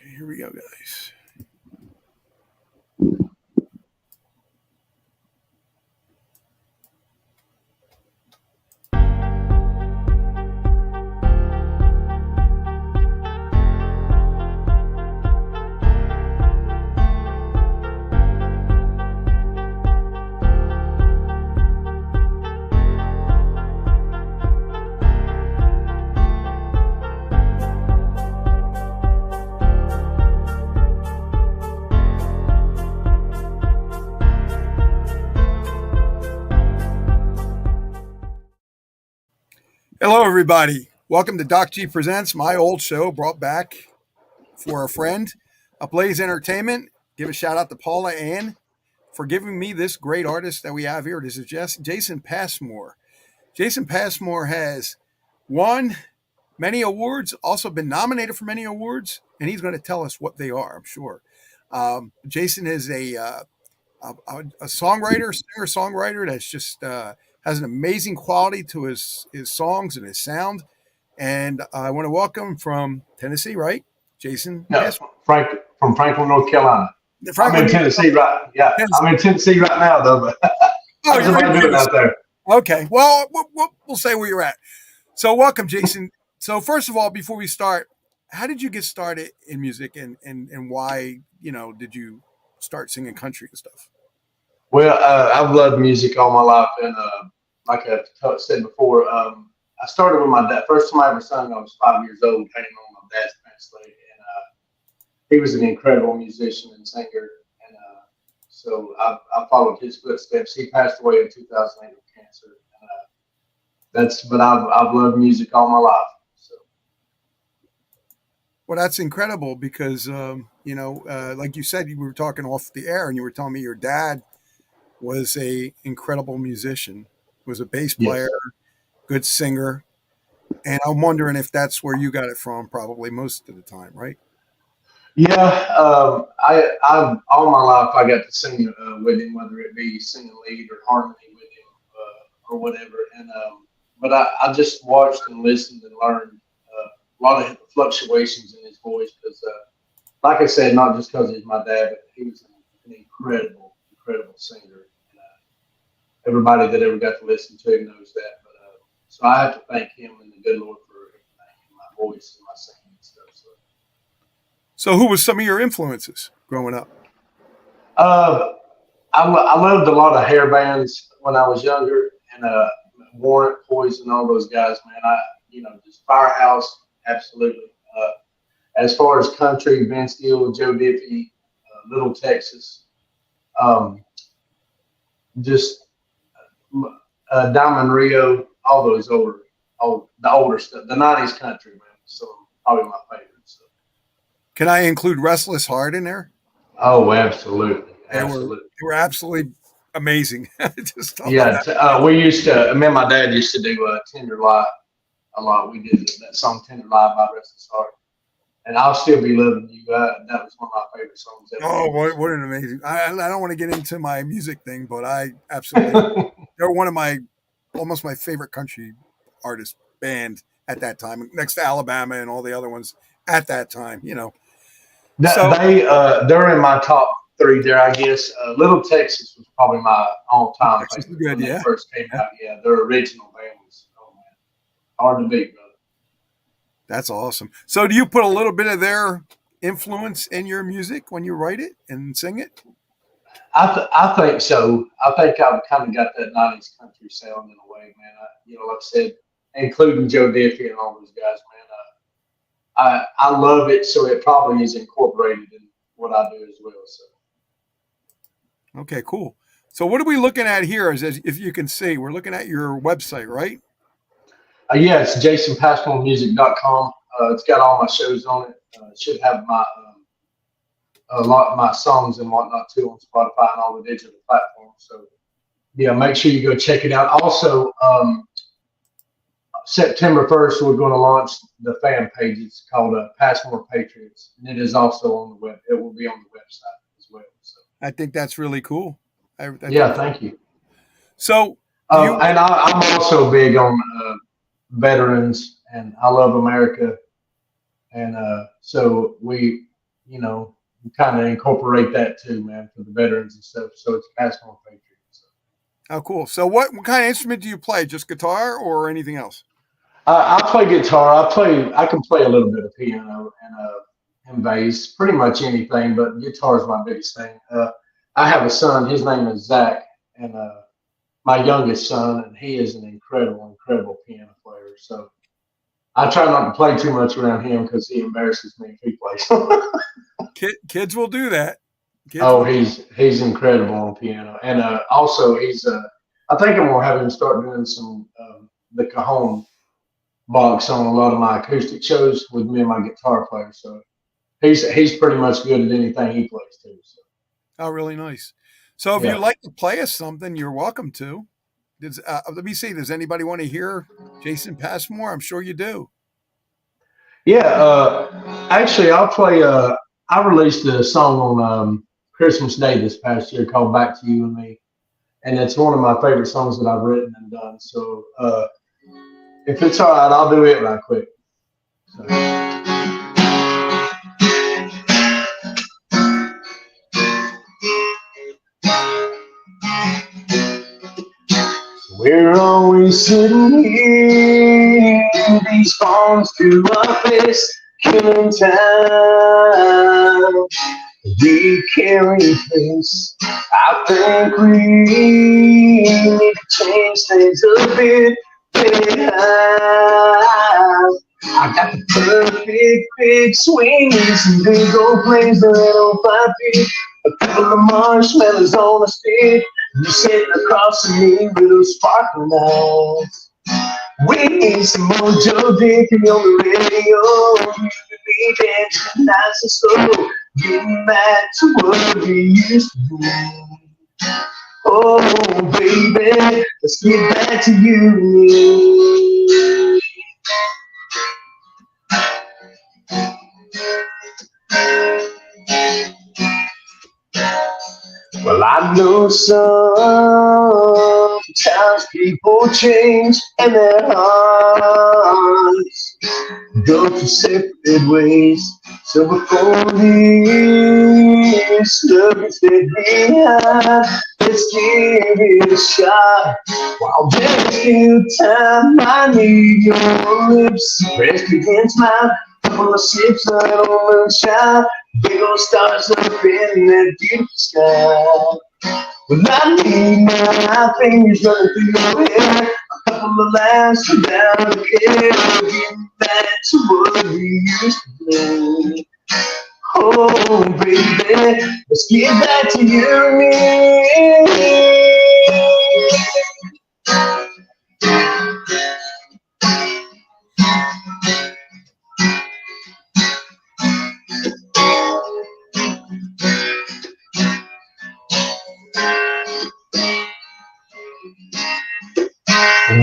Okay, here we go, guys. Hello, everybody. Welcome to Docg Presents, my old show brought back for a friend, Ablaze Entertainment. Give a shout out to Paula Ann for giving me this great artist that we have here. This is Jason Passmore. Jason Passmore has won many awards, also been nominated for many awards, and he's going to tell us what they are, I'm sure. Jason is a songwriter, singer-songwriter that's just has an amazing quality to his songs and his sound. And I want to welcome from Tennessee, right, Jason? No, Yes. from Franklin, North Carolina. Franklin, I'm in Tennessee, right? Yeah, Tennessee. I'm in Tennessee right now, though. But Oh, how's you're in everybody doing out there? Okay. Well, we'll say where you're at. So welcome, Jason. So first of all, before we start, how did you get started in music and why, did you start singing country and stuff? Well, I've loved music all my life, and like I said before, I started with my dad. First time I ever sung, I was 5 years old, hanging on my dad's pants leg, and he was an incredible musician and singer, and so I followed his footsteps. He passed away in 2008 of cancer, and but I've loved music all my life. So. Well, that's incredible because, like you said, you were talking off the air and you were telling me your dad was a incredible musician, was a bass player, Yes. good singer. And I'm wondering if that's where you got it from, probably most of the time, right? Yeah, I all my life I got to sing with him, whether it be singing lead or harmony with him or whatever. And but I just watched and listened and learned a lot of fluctuations in his voice because, like I said, not just because he's my dad, but he was an incredible singer. And, everybody that ever got to listen to him knows that. But so I have to thank him and the good Lord for everything, and my voice and my singing and stuff. So who was some of your influences growing up? Uh, I loved a lot of hair bands when I was younger, and Warrant, Poison, all those guys, man. Just Firehouse, absolutely. As far as country, Vince Gill, Joe Diffie, Little Texas, just Diamond Rio, all those the older stuff, the '90s country, man. So probably my favorite. So. Can I include Restless Heart in there? Oh, absolutely. They were absolutely amazing. Just we used to. Me and my dad used to do "Tender Lie" a lot. We did that song "Tender Lie" by Restless Heart, and I'll still be loving you. That was one of my favorite songs ever. Oh, what an amazing! I don't want to get into my music thing, but I absolutely they're one of almost my favorite country artist band at that time, next to Alabama and all the other ones at that time. They're in my top three there, I guess. Little Texas was probably my all-time favorite good, when they first came out. Yeah, their original band was hard to beat, brother. That's awesome. So, do you put a little bit of their influence in your music when you write it and sing it? I think so. I think I've kind of got that '90s country sound in a way, man. Like I said, including Joe Diffie and all those guys, man. I love it, so it probably is incorporated in what I do as well. So. Okay, cool. So what are we looking at here? As if you can see, we're looking at your website, right? Yeah, it's jasonpassmoremusic.com. It's got all my shows on it. It should have a lot of my songs and whatnot too on Spotify and all the digital platforms. So yeah, make sure you go check it out. Also, September 1st, we're going to launch the fan page. It's called Passmore Patriots, and it is also on the web. It will be on the website as well. So. I think that's really cool. Thank you. So, and I'm also big on veterans, and I love America, and so we kind of incorporate that too, man, for the veterans and stuff. So it's Passmore Patriot. So. Oh, cool. So what kind of instrument do you play? Just guitar or anything else? I play guitar. I can play a little bit of piano and bass, pretty much anything, but guitar is my biggest thing. I have a son. His name is Zach, and my youngest son, and he is an incredible piano player. So I try not to play too much around him because he embarrasses me if he plays. Kids will do that. Oh, he's incredible on piano, and also he's. I think I'm gonna have him start doing some the cajon box on a lot of my acoustic shows with me and my guitar player. So he's pretty much good at anything he plays too. So. Oh, really nice. So if Yeah. you'd like to play us something, you're welcome to. Let me see. Does anybody want to hear Jason Passmore? I'm sure you do. Yeah, actually, I'll play. I released a song on Christmas Day this past year called "Back to You and Me," and it's one of my favorite songs that I've written and done. So, if it's all right, I'll do it right quick. So. We're always sitting here, these phones to our face, killing time. We can't replace. I think we need to change things a bit. I got the perfect big swing, some big old planes that on 5 feet, a couple of marshmallows on a stick. You sitting across from me with those sparkling eyes. We need some Mojo Dickie on the radio. You and me dancing nice and slow, getting back to what we used to do. Oh, baby, let's get back to you and me. Well, I know sometimes people change and their hearts go to separate ways. So before this love gets left behind, let's give it a shot. While there's still time, I need your lips pressed against mine. Couple of sips of moonshine, big old stars up in that beautiful sky. Well, I need my fingers running through your hair, a couple of laughs without a care, getting back to what we used to do. Oh, baby, let's get back to you and me.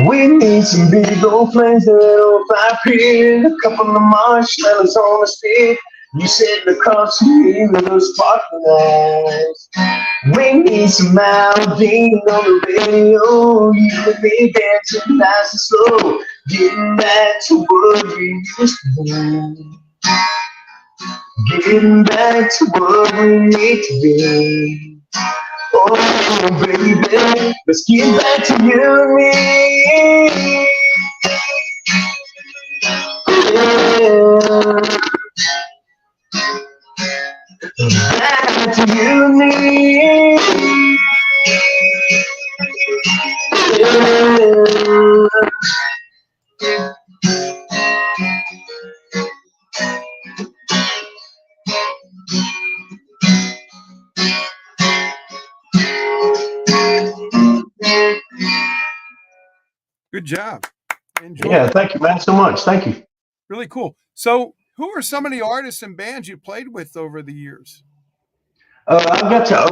We need some big old flames that on 5 feet, a couple of marshmallows on a stick. You sitting across from me with those sparkling eyes. We need some Aldean on the radio. You and me dancing nice and slow, getting back to what we used to do. Getting back to what we need to be. Oh, baby, let's get back to you and me. Yeah. Back to you and me. Yeah. Good job. Enjoy. Yeah, thank you, man, so much. Thank you. Really cool. So, who are some of the artists and bands you played with over the years? I got to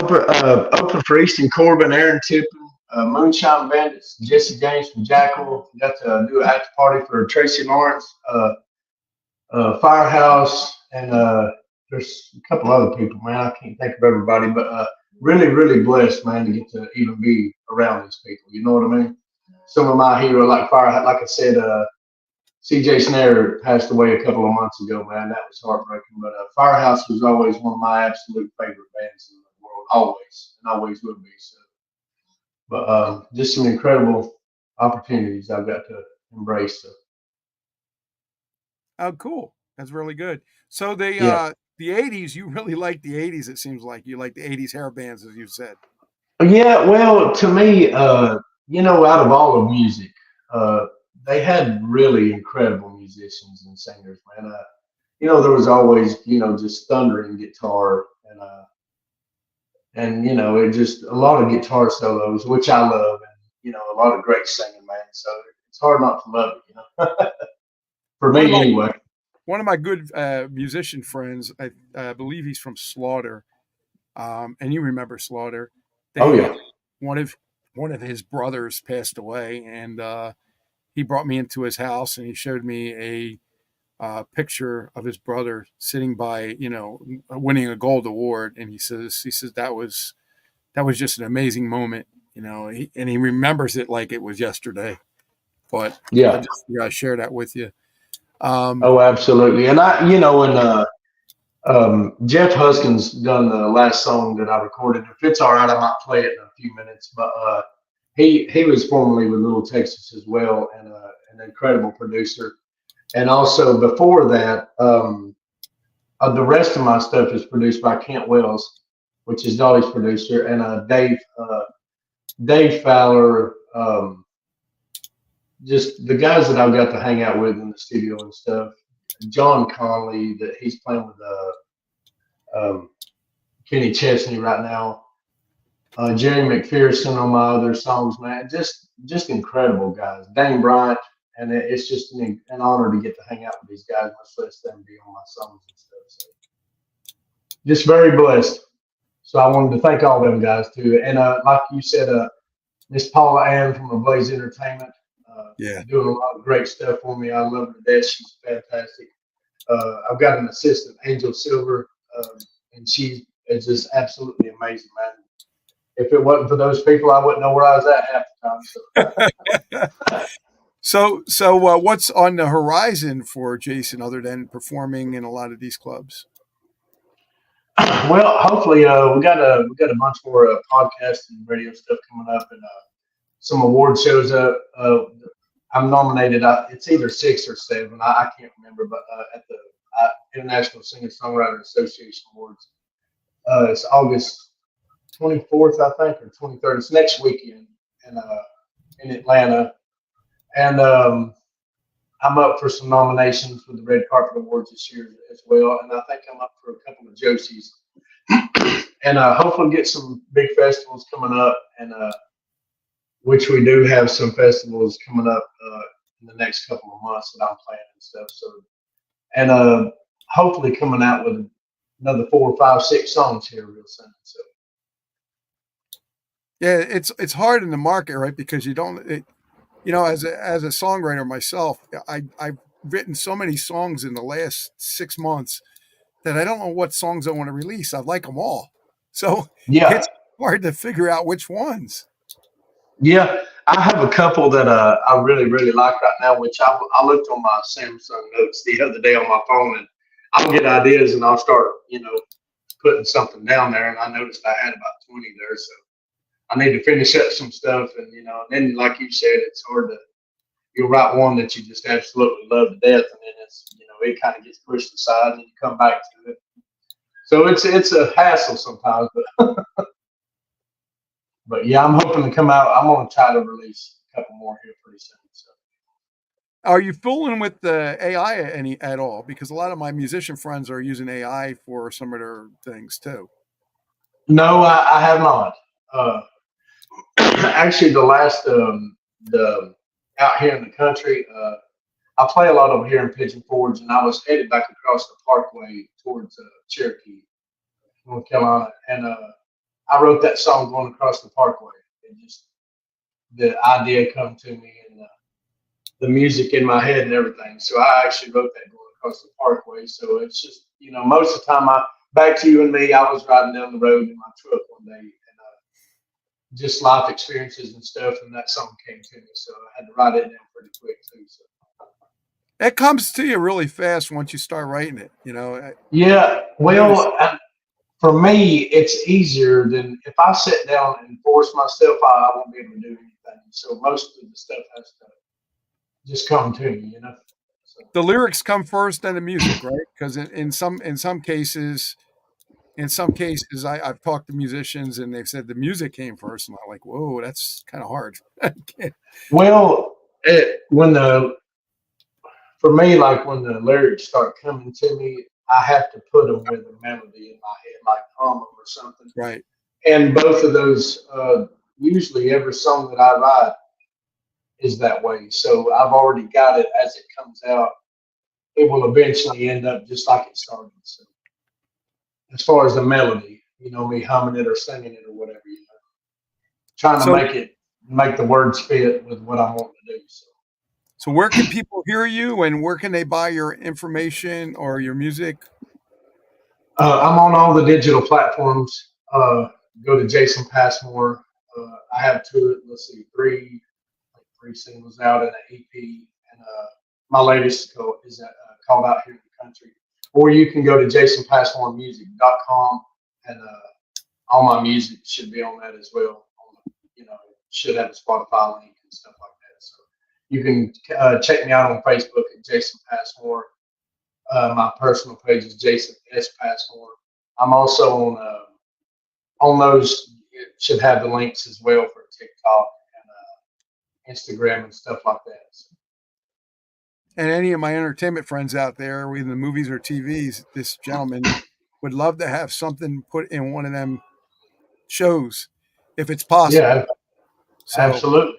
open for Easton Corbin, Aaron Tippin, Moonshine Bandits, Jesse James from Jackal. Got to do an after party for Tracy Lawrence, Firehouse, and there's a couple other people, man. I can't think of everybody, but really blessed, man, to get to even be around these people. You know what I mean? Some of my heroes, like Firehouse, like I said, CJ Snare passed away a couple of months ago, man. That was heartbreaking. But Firehouse was always one of my absolute favorite bands in the world, always, and always will be. So, but just some incredible opportunities I've got to embrace. So, Oh, cool. That's really good. So yeah. the '80s, you really like the '80s. It seems like you like the '80s hair bands, as you said. Yeah, well, to me, out of all of music, uh, they had really incredible musicians and singers, man. There was always, just thundering guitar and it just a lot of guitar solos, which I love, and a lot of great singing, man. So it's hard not to love it, for One of me my anyway. one of my good musician friends, I believe he's from Slaughter, and you remember Slaughter. Oh They yeah, one of one of his brothers passed away, and he brought me into his house and he showed me a picture of his brother sitting by, winning a gold award, and he says that was just an amazing moment, and he remembers it like it was yesterday. But I yeah. just figured I'd share that with you. Um, Oh, absolutely. And Jeff Huskins done the last song that I recorded. If it's all right, I might play it in a few minutes. But he was formerly with Little Texas as well, and an incredible producer. And also before that, the rest of my stuff is produced by Kent Wells, which is Dolly's producer, and Dave Fowler. Just the guys that I've got to hang out with in the studio and stuff. John Conley, that he's playing with um, Kenny Chesney right now. Jerry McPherson on my other songs, man. Just incredible guys. Dane Bryant, and it's just an honor to get to hang out with these guys, much less them be on my songs and stuff. So just very blessed. So I wanted to thank all them guys too. And like you said, Miss Paula Ann from Ablaze Entertainment, yeah. doing a lot of great stuff for me. I love her to death. She's fantastic. I've got an assistant, Angel Silver, and she is just absolutely amazing, man. If it wasn't for those people, I wouldn't know where I was at half the time. So, So what's on the horizon for Jason other than performing in a lot of these clubs? well, hopefully, we got a bunch more podcast and radio stuff coming up, and some award shows up. I'm nominated. It's either 6 or 7. I can't remember, but at the International Singer Songwriter Association Awards, it's August 24th, I think, or 23rd. It's next weekend, and in Atlanta, and I'm up for some nominations for the Red Carpet Awards this year as well, and I think I'm up for a couple of Josies, and hopefully get some big festivals coming up, and which we do have some festivals coming up in the next couple of months that I'm planning and stuff. So, and hopefully coming out with another 4 or 5, 6 songs here real soon. So, Yeah, it's hard in the market, right? Because you don't, as a songwriter myself, I've written so many songs in the last 6 months that I don't know what songs I want to release. I like them all, so yeah, it's hard to figure out which ones. yeah. I have a couple that I really, really like right now, which I looked on my Samsung notes the other day on my phone, and I'll get ideas and I'll start, putting something down there. And I noticed I had about 20 there. So I need to finish up some stuff. And, and then, like you said, it's hard to, you'll write one that you just absolutely love to death. And then it kind of gets pushed aside and you come back to it. So it's a hassle sometimes, but yeah, I'm hoping to come out. I'm going to try to release a couple more here pretty soon. So. Are you fooling with the AI any at all? Because a lot of my musician friends are using AI for some of their things too. No, I have not. Uh, Actually, the out here in the country, I play a lot over here in Pigeon Forge, and I was headed back across the Parkway towards Cherokee, North Carolina, and I wrote that song going across the Parkway. It just the idea come to me, and the music in my head and everything. So I actually wrote that going across the Parkway. So it's just most of the time back to you and me. I was riding down the road in my truck one day, and just life experiences and stuff, and that song came to me. So I had to write it down pretty quick too. So. It comes to you really fast once you start writing it. You know, I Yeah, notice. well, for me, it's easier than if I sit down and force myself. I won't be able to do anything. So most of the stuff has to just come to me, you know. So, The lyrics come first, then the music, right? Because in some cases, I've talked to musicians and they've said the music came first, and I'm like, whoa, that's kind of hard. well, when the for me, like when the lyrics start coming to me, I have to put them with a melody in my head, like hum 'em or something. Right. And both of those, usually every song that I write is that way. So I've already got it as it comes out. It will eventually end up just like it started. So as far as the melody, me humming it or singing it or whatever, trying to So, make the words fit with what I want to do. So so where can people hear you, and where can they buy your information or your music? I'm on all the digital platforms. Go to Jason Passmore. I have let's see, three singles out and an EP, and my latest is called Out Here in the Country. Or you can go to jasonpassmoremusic.com, and all my music should be on that as well. Should have a Spotify link and stuff like that. So you can check me out on Facebook at Jason Passmore. My personal page is Jason S Passmore. I'm also on those. It should have the links as well for TikTok and Instagram and stuff like that. So, And any of my entertainment friends out there, in the movies or TVs, this gentleman would love to have something put in one of them shows, if it's possible. yeah, So absolutely.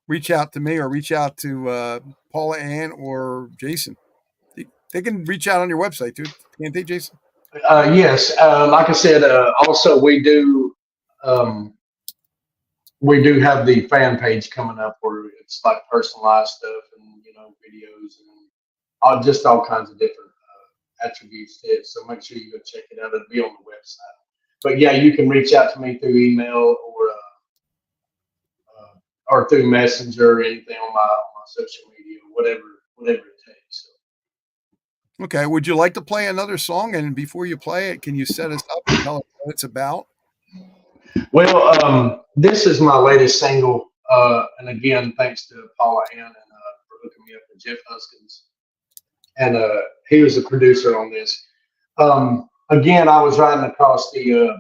reach out to me or reach out to Paula Ann or Jason. They can reach out on your website too, can't they, Jason? Yes, like I said, also um, we do have the fan page coming up where it's like personalized stuff and videos and just all kinds of different attributes to it. So make sure you go check it out. It'll be on the website. But yeah, you can reach out to me through email or through Messenger or anything on my social media, whatever it takes. So. Okay. Would you like to play another song? And before you play it, can you set us up and tell us what it's about? Well, this is my latest single, and again, thanks to Paula Ann and for hooking me up with Jeff Huskins, and he was the producer on this. Again, I was riding across the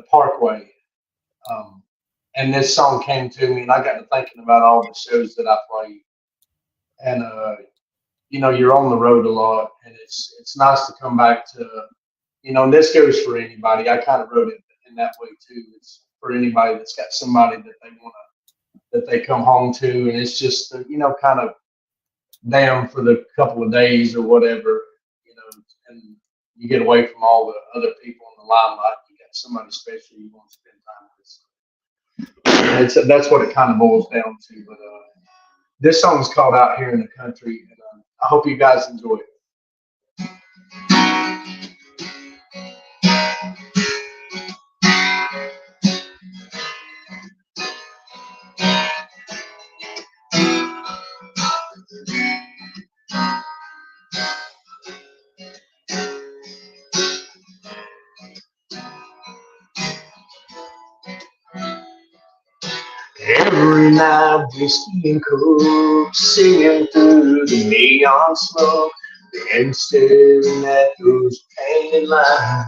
Parkway, and this song came to me, and I got to thinking about all the shows that I played, and you're on the road a lot, and it's nice to come back to, and this goes for anybody. I kind of wrote it in that way too. It's for anybody that's got somebody that they come home to, and it's just kind of them for the couple of days or whatever, and you get away from all the other people in the limelight. You got somebody special you want to spend time with. That's what it kind of boils down to. But this song is called "Out Here in the Country," and I hope you guys enjoy it. Every night, whiskey and coke, singing through the neon smoke, and staring at those painted lines.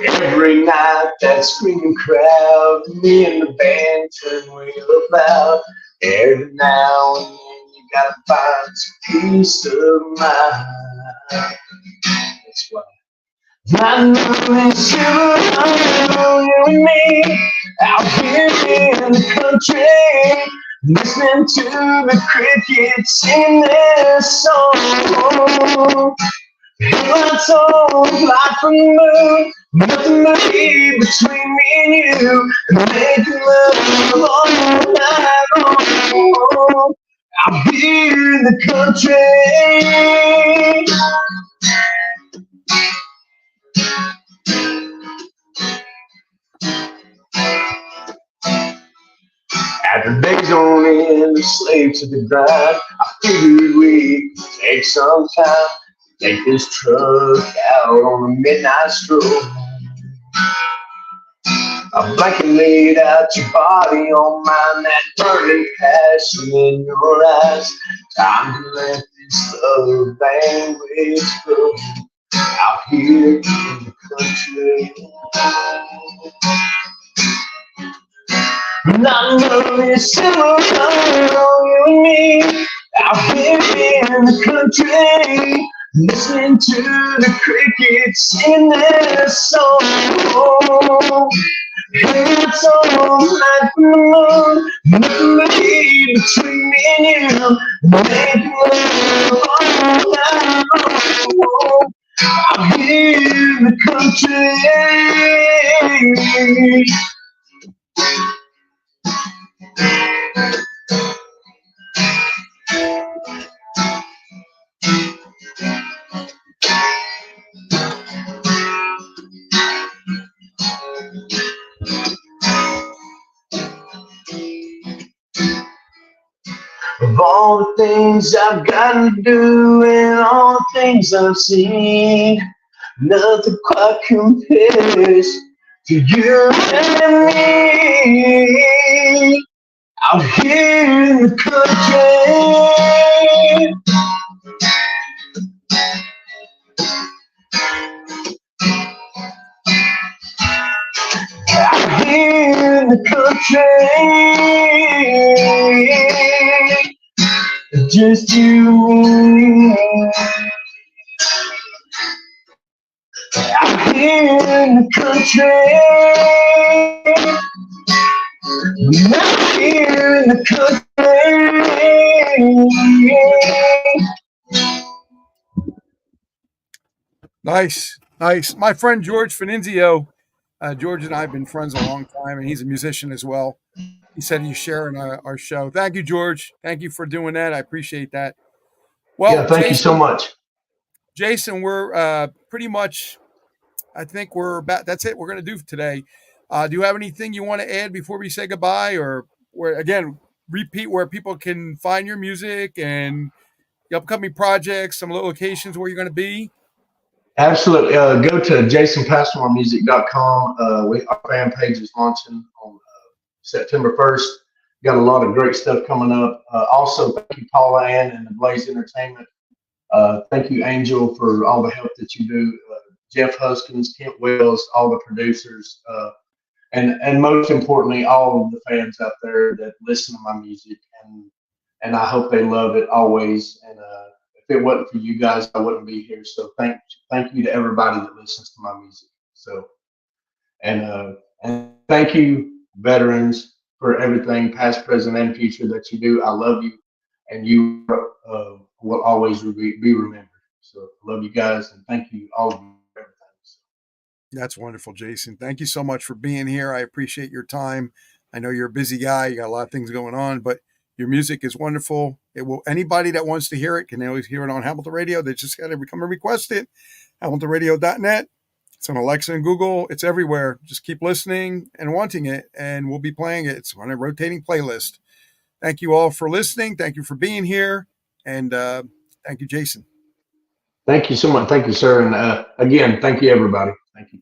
Every night, that screaming crowd, me and the band turn real loud. Every now and then, you gotta find some peace of mind. That's why. I know it's you and me out here in the country, listening to the crickets sing their song. Lights on, light from the moon, nothing but be between me and you, and making love all night long. Out here in the country. After days on end been a slave to the grind. I figured we take some time, take this truck out on a midnight stroll. I black and laid out your body on mine, that burning passion in your eyes. Time to let this love language flow out here in the country. And I know it's similar on you and me out here in the country, listening to the crickets in their song. It's all night from the moon, nothing between me and you, making love all night long. Out here in the country. Of all the things I've gotten to do and all the things I've seen, nothing quite compares to you and me. Out here in the country, out here in the country, just you and me. Out here in the country, out here in the country. Nice, nice. My friend George Finizio, George and I have been friends a long time, and he's a musician as well. He said he's sharing our show. Thank you, George. Thank you for doing that. I appreciate that. Well, Yeah, thank you so much. Jason, we're pretty much, I think we're about, that's it. We're going to do today. Do you have anything you want to add before we say goodbye, or again, repeat where people can find your music and the upcoming projects, some locations where you're going to be? Absolutely. Go to jasonpassmoremusic.com. Our fan page is launching on September 1st. Got a lot of great stuff coming up. Also, thank you, Paula Ann and Ablaze Entertainment. Thank you, Angel, for all the help that you do. Jeff Huskins, Kent Wells, all the producers, and most importantly, all of the fans out there that listen to my music. And I hope they love it always. And if it wasn't for you guys, I wouldn't be here. So thank you to everybody that listens to my music. So and thank you, veterans, for everything, past, present, and future that you do. I love you, and you will always be remembered. So I love you guys, and thank you all of you for everything. That's wonderful, Jason. Thank you so much for being here. I appreciate your time. I know you're a busy guy. You got a lot of things going on, but your music is wonderful. It will, anybody that wants to hear it can always hear it on Hamilton Radio. They just got to come and request it. HamiltonRadio.net. It's on Alexa and Google. It's everywhere. Just keep listening and wanting it, and we'll be playing it. It's on a rotating playlist. Thank you all for listening. Thank you for being here. And thank you, Jason. Thank you so much. Thank you, sir. And again, thank you, everybody. Thank you.